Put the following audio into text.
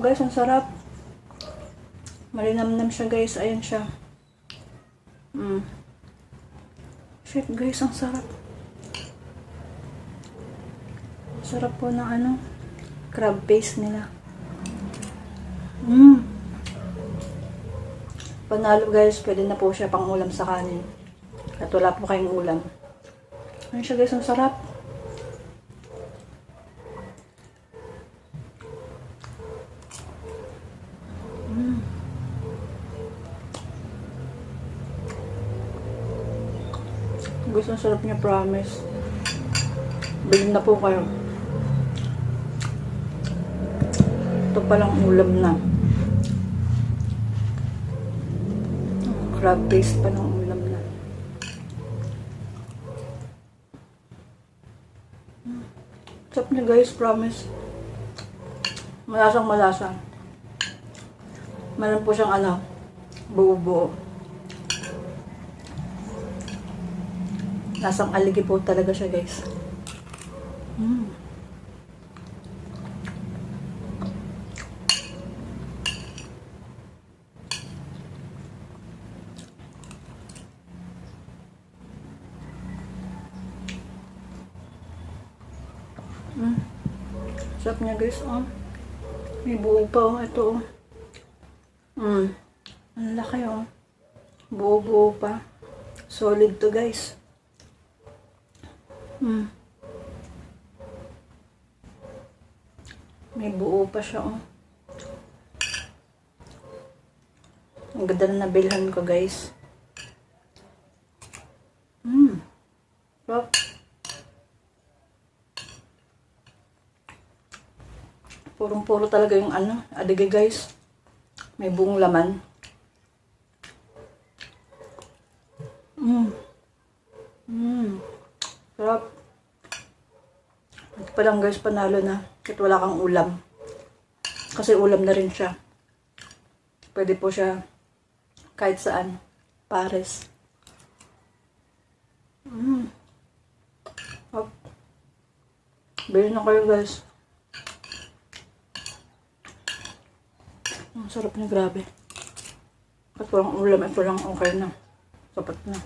guys, ang sarap. Malinamnam siya guys. Ayan siya. Shit guys, ang sarap. Sarap po ng ano, crab paste nila. Panalo guys, pwede na po siya pang ulam sa kanin. At wala po kayong ulam. Ayan siya guys, ang sarap. Guys, ang sarap niya, promise. Bilhin na po kayo. Ito palang ulam na. Crab paste pa ng ulam na. Sarap niya guys, promise. Malasang malasa. Meron po siyang ano, buo-buo. Lasang aligi po talaga siya guys. Sarap niya guys, oh. May buo pa, oh. Ito, oh. Ang laki, oh. Buo-buo pa. Solid to guys. May buo pa siya, oh. Ang ganda na nabilhan ko guys. Sarap. Purong-puro talaga yung ano, adige guys. May buong laman. Sarap. Ito pa lang guys, panalo na. Kahit wala kang ulam. Kasi ulam na rin siya. Pwede po siya kahit saan. Pares. Bilhin na kayo guys. Ang sarap niya, grabe. At walang ulam, ito lang okay na. Sapat na.